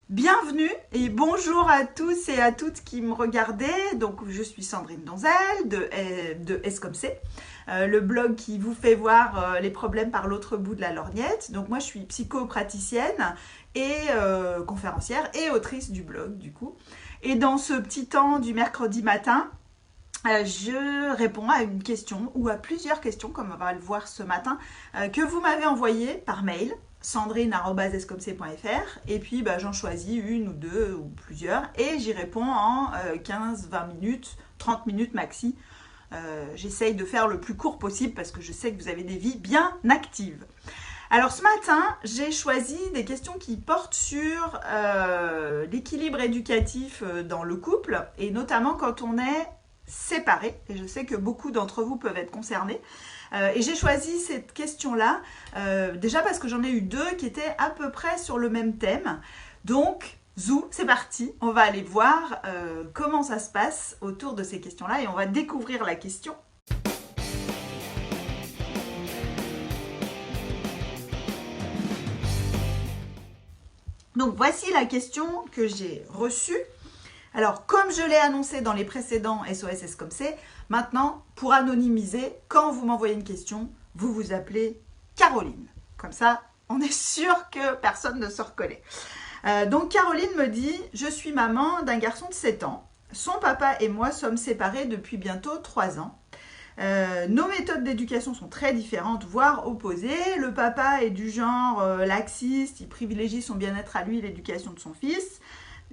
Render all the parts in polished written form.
Bienvenue et bonjour à tous et à toutes qui me regardaient. Donc, je suis Sandrine Donzel de S comme C, le blog qui vous fait voir les problèmes par l'autre bout de la lorgnette. Donc, moi, je suis psychopraticienne et conférencière et autrice du blog, du coup. Et dans ce petit temps du mercredi matin, je réponds à une question ou à plusieurs questions, comme on va le voir ce matin, que vous m'avez envoyées par mail sandrine@scomc.fr et puis j'en choisis une ou deux ou plusieurs et j'y réponds en 15-20 minutes, 30 minutes maxi. J'essaye de faire le plus court possible parce que je sais que vous avez des vies bien actives. Alors ce matin, j'ai choisi des questions qui portent sur l'équilibre éducatif dans le couple et notamment quand on est séparés, et je sais que beaucoup d'entre vous peuvent être concernés. Et j'ai choisi cette question-là, déjà parce que j'en ai eu deux qui étaient à peu près sur le même thème. Donc, zou, c'est parti, on va aller voir comment ça se passe autour de ces questions-là et on va découvrir la question. Donc, voici la question que j'ai reçue. Alors, comme je l'ai annoncé dans les précédents SOS comme c'est, maintenant, pour anonymiser, quand vous m'envoyez une question, vous vous appelez Caroline. Comme ça, on est sûr que personne ne se reconnaît. Donc, Caroline me dit « Je suis maman d'un garçon de 7 ans. Son papa et moi sommes séparés depuis bientôt 3 ans. Nos méthodes d'éducation sont très différentes, voire opposées. Le papa est du genre laxiste, il privilégie son bien-être à lui et l'éducation de son fils.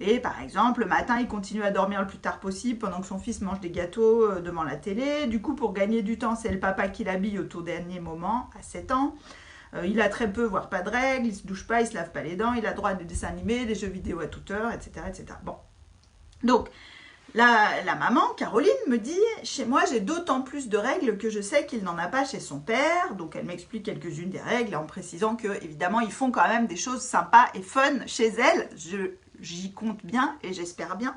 Et par exemple, le matin, il continue à dormir le plus tard possible pendant que son fils mange des gâteaux devant la télé. Du coup, pour gagner du temps, c'est le papa qui l'habille au tout dernier moment, à 7 ans. Il a très peu, voire pas de règles, il ne se douche pas, il ne se lave pas les dents, il a droit à des dessins animés, des jeux vidéo à toute heure, etc. etc. Bon. Donc, la maman, Caroline, me dit « Chez moi, j'ai d'autant plus de règles que je sais qu'il n'en a pas chez son père. » Donc, elle m'explique quelques-unes des règles en précisant que, évidemment, ils font quand même des choses sympas et fun chez elle. J'y compte bien et j'espère bien.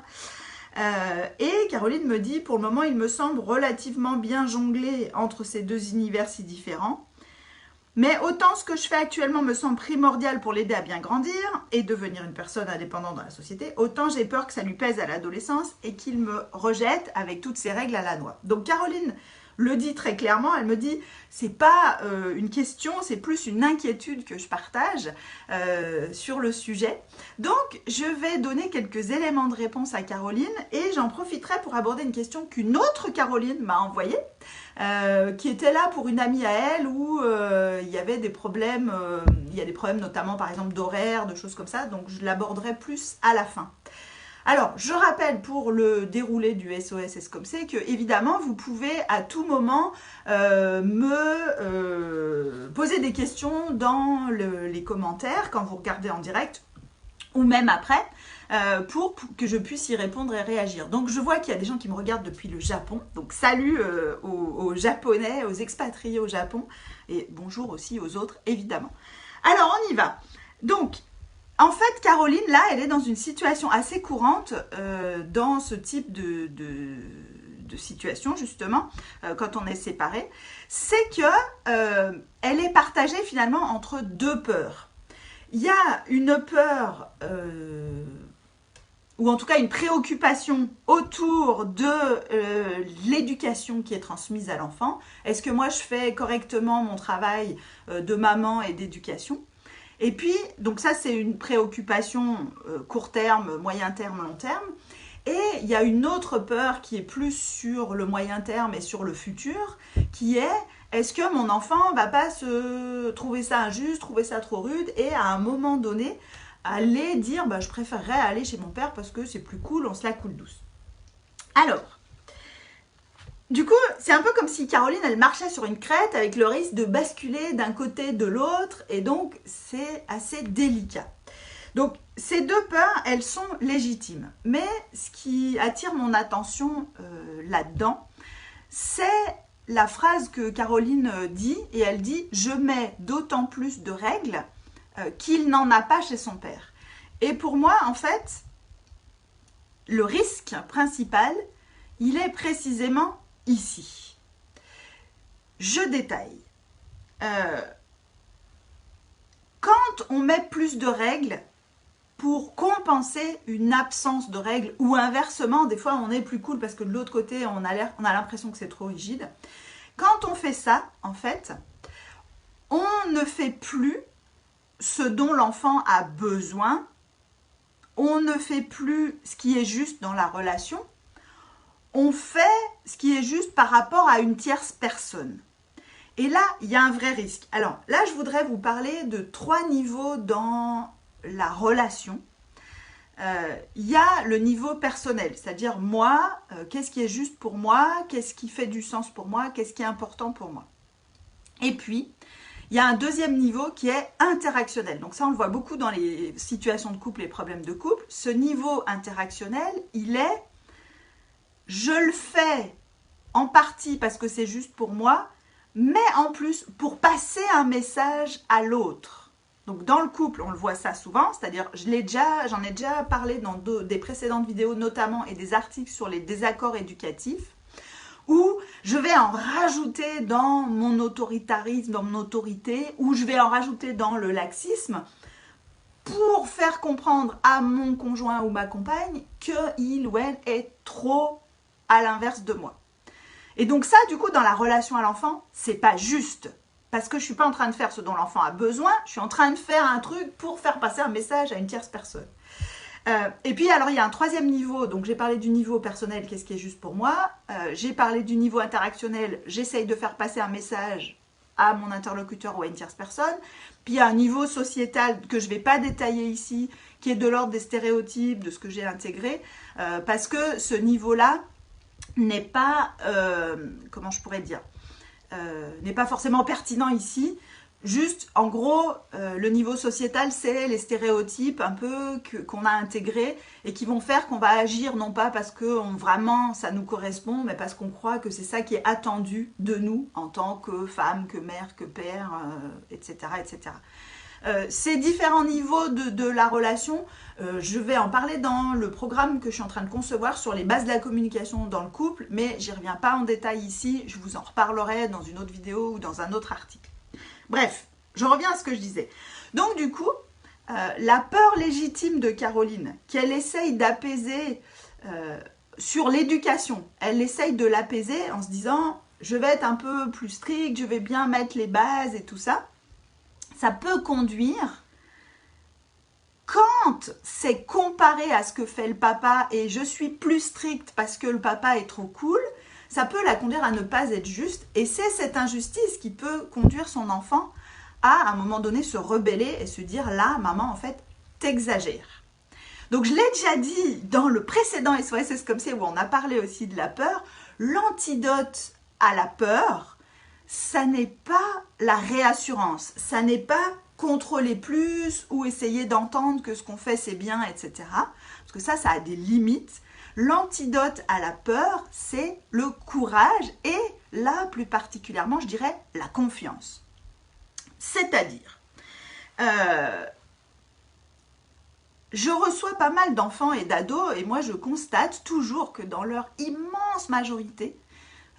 Et Caroline me dit « Pour le moment, il me semble relativement bien jonglé entre ces deux univers si différents. Mais autant ce que je fais actuellement me semble primordial pour l'aider à bien grandir et devenir une personne indépendante dans la société, autant j'ai peur que ça lui pèse à l'adolescence et qu'il me rejette avec toutes ces règles à la noix. » Donc Caroline le dit très clairement, elle me dit c'est pas une question, c'est plus une inquiétude que je partage sur le sujet. Donc je vais donner quelques éléments de réponse à Caroline et j'en profiterai pour aborder une question qu'une autre Caroline m'a envoyée, qui était là pour une amie à elle où il y avait des problèmes, il y a des problèmes notamment par exemple d'horaire, de choses comme ça, donc je l'aborderai plus à la fin. Alors, je rappelle pour le déroulé du SOS comme c'est que évidemment vous pouvez à tout moment me poser des questions dans les commentaires quand vous regardez en direct ou même après pour que je puisse y répondre et réagir. Donc je vois qu'il y a des gens qui me regardent depuis le Japon, donc salut aux Japonais, aux expatriés au Japon et bonjour aussi aux autres évidemment. Alors on y va. Donc en fait, Caroline, là, elle est dans une situation assez courante dans ce type de situation, justement, quand on est séparés. C'est que elle est partagée finalement entre deux peurs. Il y a une peur, ou en tout cas une préoccupation autour de l'éducation qui est transmise à l'enfant. Est-ce que moi, je fais correctement mon travail de maman et d'éducation ? Et puis, donc ça c'est une préoccupation court terme, moyen terme, long terme. Et il y a une autre peur qui est plus sur le moyen terme et sur le futur, qui est-ce que mon enfant va pas se trouver ça injuste, trouver ça trop rude et à un moment donné aller dire je préférerais aller chez mon père parce que c'est plus cool, on se la coule douce. Alors, du coup, c'est un peu comme si Caroline, elle marchait sur une crête avec le risque de basculer d'un côté de l'autre et donc c'est assez délicat. Donc ces deux peurs, elles sont légitimes. Mais ce qui attire mon attention là-dedans, c'est la phrase que Caroline dit et elle dit « Je mets d'autant plus de règles qu'il n'en a pas chez son père ». Et pour moi, en fait, le risque principal, il est précisément ici. Je détaille. Quand on met plus de règles, pour compenser une absence de règles, ou inversement, des fois on est plus cool parce que de l'autre côté on a l'impression que c'est trop rigide. Quand on fait ça, en fait, on ne fait plus ce dont l'enfant a besoin, on ne fait plus ce qui est juste dans la relation, on fait ce qui est juste par rapport à une tierce personne. Et là, il y a un vrai risque. Alors là, je voudrais vous parler de 3 niveaux dans la relation. Il y a le niveau personnel, c'est-à-dire moi, qu'est-ce qui est juste pour moi, qu'est-ce qui fait du sens pour moi, qu'est-ce qui est important pour moi. Et puis, il y a un deuxième niveau qui est interactionnel. Donc ça, on le voit beaucoup dans les situations de couple, les problèmes de couple. Ce niveau interactionnel, il est, je le fais en partie parce que c'est juste pour moi, mais en plus pour passer un message à l'autre. Donc dans le couple, on le voit ça souvent, c'est-à-dire j'en ai déjà parlé dans des précédentes vidéos notamment et des articles sur les désaccords éducatifs, où je vais en rajouter dans mon autoritarisme, dans mon autorité, ou je vais en rajouter dans le laxisme, pour faire comprendre à mon conjoint ou ma compagne qu'il ou elle est trop à l'inverse de moi. Et donc ça, du coup, dans la relation à l'enfant, c'est pas juste. Parce que je suis pas en train de faire ce dont l'enfant a besoin, je suis en train de faire un truc pour faire passer un message à une tierce personne. Et puis, alors, il y a un troisième niveau. Donc, j'ai parlé du niveau personnel, qu'est-ce qui est juste pour moi. J'ai parlé du niveau interactionnel, j'essaye de faire passer un message à mon interlocuteur ou à une tierce personne. Puis, il y a un niveau sociétal que je ne vais pas détailler ici, qui est de l'ordre des stéréotypes, de ce que j'ai intégré. Parce que ce niveau-là n'est pas, comment je pourrais dire, n'est pas forcément pertinent ici. Juste, en gros, le niveau sociétal, c'est les stéréotypes un peu qu'on a intégrés et qui vont faire qu'on va agir non pas parce que vraiment ça nous correspond, mais parce qu'on croit que c'est ça qui est attendu de nous en tant que femme, que mère, que père, etc. etc. Ces différents niveaux de la relation, je vais en parler dans le programme que je suis en train de concevoir sur les bases de la communication dans le couple, mais j'y reviens pas en détail ici, je vous en reparlerai dans une autre vidéo ou dans un autre article. Bref, je reviens à ce que je disais. Donc du coup, la peur légitime de Caroline, qu'elle essaye d'apaiser sur l'éducation, elle essaye de l'apaiser en se disant « je vais être un peu plus stricte, je vais bien mettre les bases et tout ça », ça peut conduire, quand c'est comparé à ce que fait le papa et je suis plus stricte parce que le papa est trop cool, ça peut la conduire à ne pas être juste, et c'est cette injustice qui peut conduire son enfant à un moment donné se rebeller et se dire là, maman, en fait, t'exagères. Donc je l'ai déjà dit dans le précédent SOS comme c'est où on a parlé aussi de la peur, l'antidote à la peur, ça n'est pas la réassurance, ça n'est pas contrôler plus ou essayer d'entendre que ce qu'on fait c'est bien, etc. Parce que ça a des limites. L'antidote à la peur, c'est le courage et là, plus particulièrement, je dirais la confiance. C'est-à-dire, je reçois pas mal d'enfants et d'ados et moi, je constate toujours que dans leur immense majorité,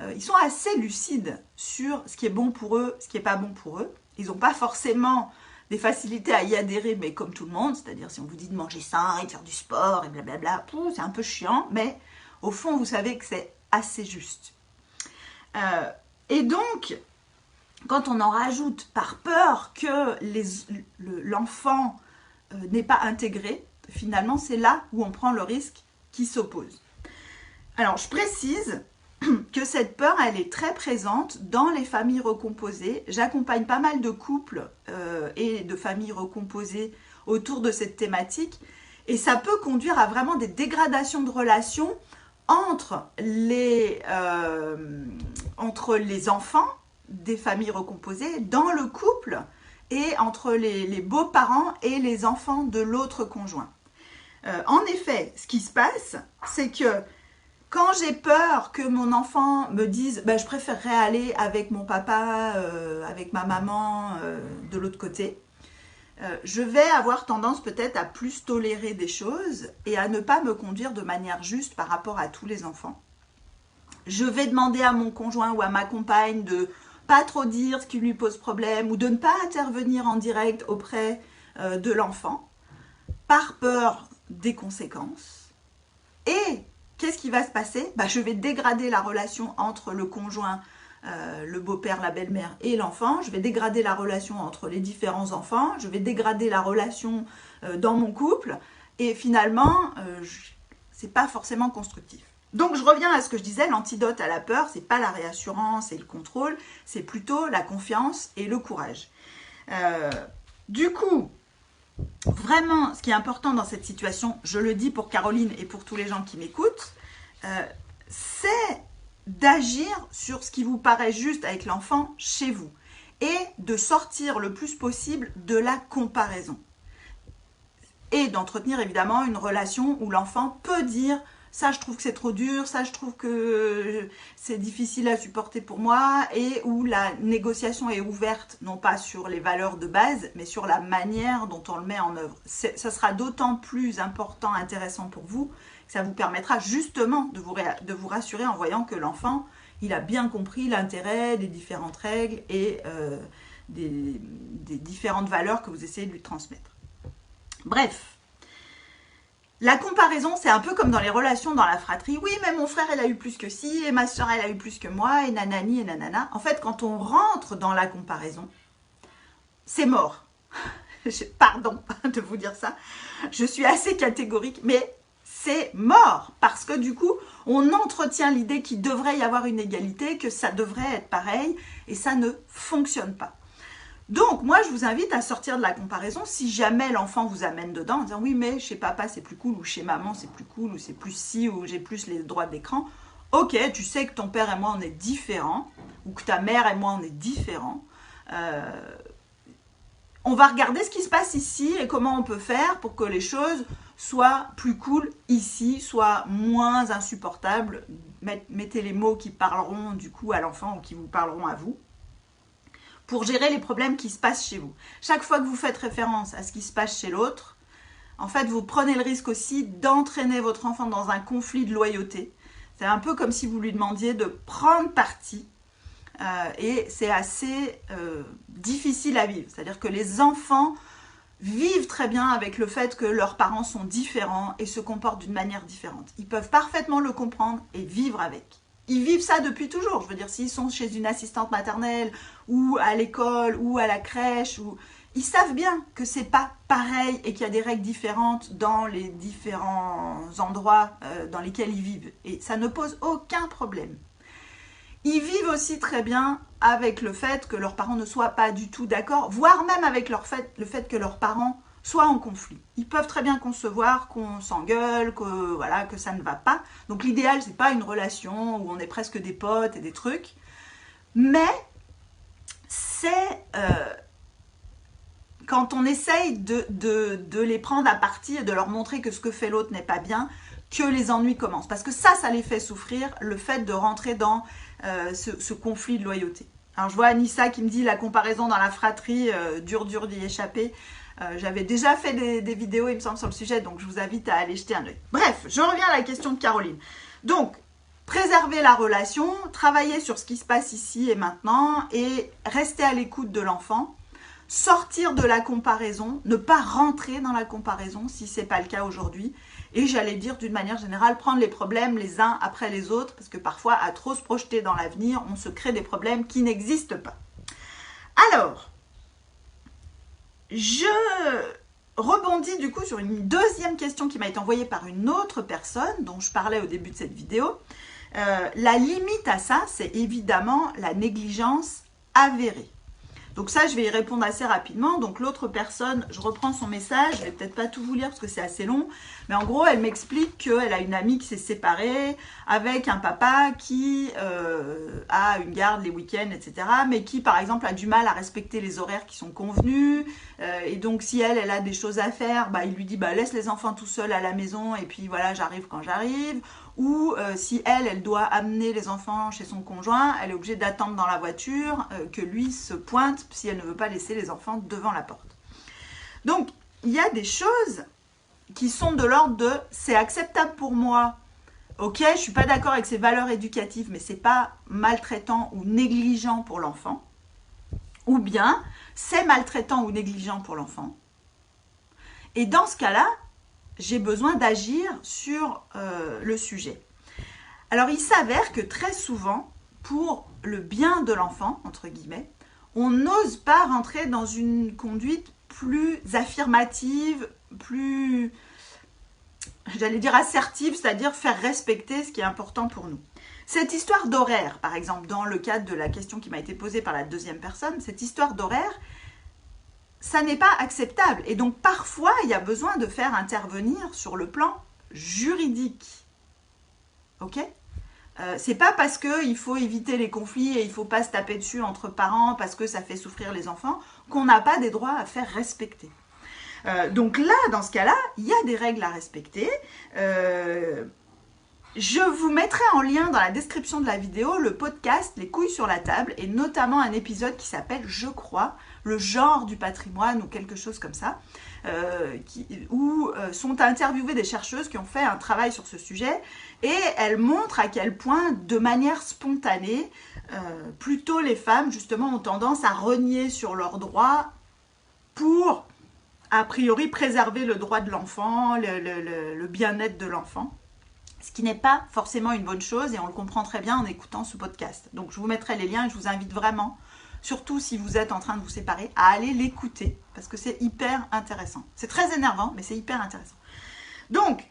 ils sont assez lucides sur ce qui est bon pour eux, ce qui n'est pas bon pour eux. Ils n'ont pas forcément des facilités à y adhérer, mais comme tout le monde, c'est-à-dire si on vous dit de manger sain et de faire du sport et blablabla, c'est un peu chiant, mais au fond, vous savez que c'est assez juste. Et donc, quand on en rajoute par peur que l'enfant n'est pas intégré, finalement, c'est là où on prend le risque qui s'oppose. Alors, je précise que cette peur, elle est très présente dans les familles recomposées. J'accompagne pas mal de couples et de familles recomposées autour de cette thématique. Et ça peut conduire à vraiment des dégradations de relations entre les enfants des familles recomposées, dans le couple, et entre les beaux-parents et les enfants de l'autre conjoint. En effet, ce qui se passe, c'est que quand j'ai peur que mon enfant me dise je préférerais aller avec mon papa, avec ma maman de l'autre côté, je vais avoir tendance peut-être à plus tolérer des choses et à ne pas me conduire de manière juste par rapport à tous les enfants. Je vais demander à mon conjoint ou à ma compagne de pas trop dire ce qui lui pose problème ou de ne pas intervenir en direct auprès de l'enfant. par peur des conséquences. Et qu'est-ce qui va se passer? Je vais dégrader la relation entre le conjoint, le beau-père, la belle-mère et l'enfant. Je vais dégrader la relation entre les différents enfants. Je vais dégrader la relation dans mon couple. Et finalement, c'est pas forcément constructif. Donc je reviens à ce que je disais, l'antidote à la peur, c'est pas la réassurance et le contrôle, c'est plutôt la confiance et le courage. Du coup, vraiment, ce qui est important dans cette situation, je le dis pour Caroline et pour tous les gens qui m'écoutent, c'est d'agir sur ce qui vous paraît juste avec l'enfant chez vous et de sortir le plus possible de la comparaison. Et d'entretenir évidemment une relation où l'enfant peut dire « ça je trouve que c'est trop dur, ça je trouve que c'est difficile à supporter pour moi » et où la négociation est ouverte non pas sur les valeurs de base mais sur la manière dont on le met en œuvre. Ça sera d'autant plus important, intéressant pour vous que ça vous permettra justement de vous rassurer en voyant que l'enfant il a bien compris l'intérêt des différentes règles et des différentes valeurs que vous essayez de lui transmettre. Bref, la comparaison, c'est un peu comme dans les relations dans la fratrie. Oui, mais mon frère, elle a eu plus que ci, et ma soeur, elle a eu plus que moi, et nanani, et nanana. En fait, quand on rentre dans la comparaison, c'est mort. Pardon de vous dire ça. Je suis assez catégorique, mais c'est mort. Parce que du coup, on entretient l'idée qu'il devrait y avoir une égalité, que ça devrait être pareil, et ça ne fonctionne pas. Donc, moi, je vous invite à sortir de la comparaison si jamais l'enfant vous amène dedans en disant « Oui, mais chez papa, c'est plus cool » ou « Chez maman, c'est plus cool » ou « C'est plus ci » ou « J'ai plus les droits d'écran ». Ok, tu sais que ton père et moi, on est différents ou que ta mère et moi, on est différents. On va regarder ce qui se passe ici et comment on peut faire pour que les choses soient plus cool ici, soient moins insupportables. Mettez les mots qui parleront du coup à l'enfant ou qui vous parleront à vous, pour gérer les problèmes qui se passent chez vous. Chaque fois que vous faites référence à ce qui se passe chez l'autre, en fait, vous prenez le risque aussi d'entraîner votre enfant dans un conflit de loyauté. C'est un peu comme si vous lui demandiez de prendre parti, et c'est assez difficile à vivre. C'est-à-dire que les enfants vivent très bien avec le fait que leurs parents sont différents et se comportent d'une manière différente. Ils peuvent parfaitement le comprendre et vivre avec. Ils vivent ça depuis toujours. Je veux dire, s'ils sont chez une assistante maternelle ou à l'école ou à la crèche, ils savent bien que c'est pas pareil et qu'il y a des règles différentes dans les différents endroits dans lesquels ils vivent. Et ça ne pose aucun problème. Ils vivent aussi très bien avec le fait que leurs parents ne soient pas du tout d'accord, voire même avec le fait que leurs parents soient en conflit. Ils peuvent très bien concevoir qu'on s'engueule, que ça ne va pas. Donc l'idéal, c'est pas une relation où on est presque des potes et des trucs, mais c'est quand on essaye de les prendre à partie et de leur montrer que ce que fait l'autre n'est pas bien, que les ennuis commencent. Parce que ça les fait souffrir, le fait de rentrer dans ce conflit de loyauté. Alors je vois Anissa qui me dit la comparaison dans la fratrie, dur d'y échapper. J'avais déjà fait des vidéos, il me semble, sur le sujet, donc je vous invite à aller jeter un œil. Bref, je reviens à la question de Caroline. Donc, préserver la relation, travailler sur ce qui se passe ici et maintenant, et rester à l'écoute de l'enfant, sortir de la comparaison, ne pas rentrer dans la comparaison si ce n'est pas le cas aujourd'hui, et j'allais dire d'une manière générale, prendre les problèmes les uns après les autres, parce que parfois, à trop se projeter dans l'avenir, on se crée des problèmes qui n'existent pas. Alors, je rebondis du coup sur une deuxième question qui m'a été envoyée par une autre personne dont je parlais au début de cette vidéo. La limite à ça, c'est évidemment la négligence avérée. Donc ça, je vais y répondre assez rapidement. Donc l'autre personne, je reprends son message, je vais peut-être pas tout vous lire parce que c'est assez long, mais en gros, elle m'explique qu'elle a une amie qui s'est séparée avec un papa qui a une garde les week-ends, etc., mais qui, par exemple, a du mal à respecter les horaires qui sont convenus, et donc si elle a des choses à faire, il lui dit laisse les enfants tout seuls à la maison et puis voilà, j'arrive quand j'arrive. Ou si elle doit amener les enfants chez son conjoint, elle est obligée d'attendre dans la voiture que lui se pointe si elle ne veut pas laisser les enfants devant la porte. Donc, il y a des choses qui sont de l'ordre de « c'est acceptable pour moi, ok, je ne suis pas d'accord avec ces valeurs éducatives, mais ce n'est pas maltraitant ou négligent pour l'enfant. » Ou bien « c'est maltraitant ou négligent pour l'enfant. » Et dans ce cas-là, j'ai besoin d'agir sur le sujet. Alors, il s'avère que très souvent, pour le bien de l'enfant, entre guillemets, on n'ose pas rentrer dans une conduite plus affirmative, plus, j'allais dire assertive, c'est-à-dire faire respecter ce qui est important pour nous. Cette histoire d'horaire, par exemple, dans le cadre de la question qui m'a été posée par la deuxième personne, cette histoire d'horaire, ça n'est pas acceptable. Et donc, parfois, il y a besoin de faire intervenir sur le plan juridique. Ok ? C'est pas parce qu'il faut éviter les conflits et il ne faut pas se taper dessus entre parents parce que ça fait souffrir les enfants qu'on n'a pas des droits à faire respecter. Donc là, dans ce cas-là, il y a des règles à respecter. Je vous mettrai en lien dans la description de la vidéo le podcast Les couilles sur la table et notamment un épisode qui s'appelle, je crois, le genre du patrimoine ou quelque chose comme ça, où sont interviewées des chercheuses qui ont fait un travail sur ce sujet et elles montrent à quel point, de manière spontanée, plutôt les femmes justement ont tendance à renier sur leurs droits pour, a priori, préserver le droit de l'enfant, le bien-être de l'enfant. Ce qui n'est pas forcément une bonne chose et on le comprend très bien en écoutant ce podcast. Donc je vous mettrai les liens et je vous invite vraiment, surtout si vous êtes en train de vous séparer, à aller l'écouter parce que c'est hyper intéressant. C'est très énervant, mais c'est hyper intéressant. Donc,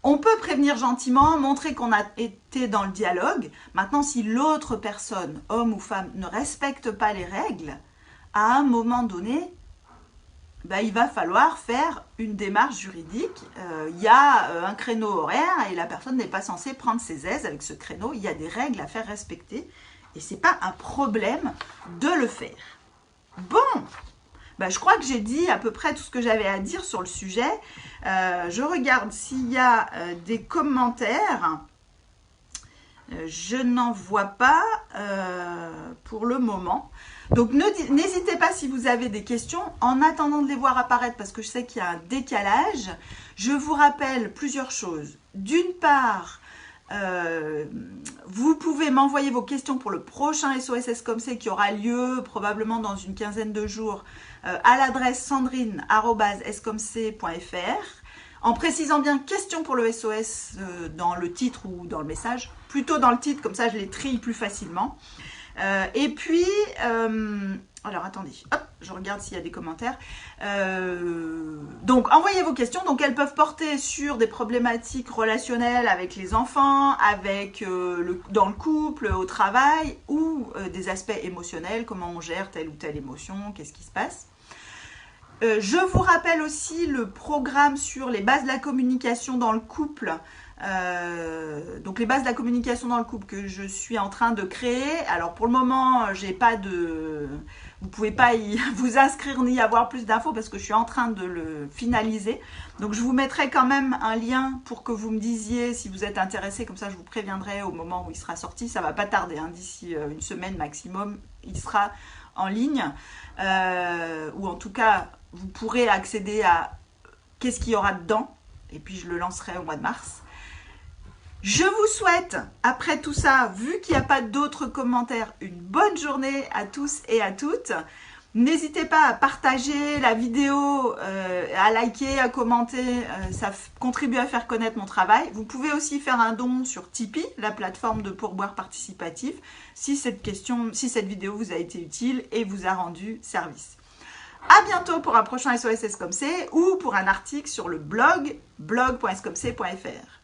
on peut prévenir gentiment, montrer qu'on a été dans le dialogue. Maintenant, si l'autre personne, homme ou femme, ne respecte pas les règles, à un moment donné, il va falloir faire une démarche juridique. Il y a un créneau horaire et la personne n'est pas censée prendre ses aises avec ce créneau. Il y a des règles à faire respecter et ce n'est pas un problème de le faire. Bon, je crois que j'ai dit à peu près tout ce que j'avais à dire sur le sujet. Je regarde s'il y a des commentaires. Je n'en vois pas pour le moment. Donc n'hésitez pas si vous avez des questions, en attendant de les voir apparaître, parce que je sais qu'il y a un décalage. Je vous rappelle plusieurs choses. D'une part, vous pouvez m'envoyer vos questions pour le prochain SOS Escomsé qui aura lieu probablement dans une quinzaine de jours à l'adresse sandrine@escomsé.fr en précisant bien question pour le SOS dans le titre ou dans le message. Plutôt dans le titre, comme ça je les trie plus facilement. Et puis, alors attendez, hop, je regarde s'il y a des commentaires. Donc, envoyez vos questions. Donc, elles peuvent porter sur des problématiques relationnelles avec les enfants, avec dans le couple, au travail, ou des aspects émotionnels, comment on gère telle ou telle émotion, qu'est-ce qui se passe. Je vous rappelle aussi le programme sur les bases de la communication dans le couple. Donc les bases de la communication dans le couple que je suis en train de créer. Alors pour le moment, j'ai pas de... Vous pouvez pas vous inscrire ni avoir plus d'infos parce que je suis en train de le finaliser. Donc je vous mettrai quand même un lien pour que vous me disiez si vous êtes intéressé. Comme ça, je vous préviendrai au moment où il sera sorti. Ça va pas tarder, hein, d'ici une semaine maximum, il sera en ligne. Ou en tout cas, vous pourrez accéder à qu'est-ce qu'il y aura dedans. Et puis je le lancerai au mois de mars. Je vous souhaite, après tout ça, vu qu'il n'y a pas d'autres commentaires, une bonne journée à tous et à toutes. N'hésitez pas à partager la vidéo, à liker, à commenter, ça contribue à faire connaître mon travail. Vous pouvez aussi faire un don sur Tipeee, la plateforme de pourboire participatif, si cette vidéo vous a été utile et vous a rendu service. À bientôt pour un prochain SOS Escomsé ou pour un article sur le blog blog.escomsé.fr.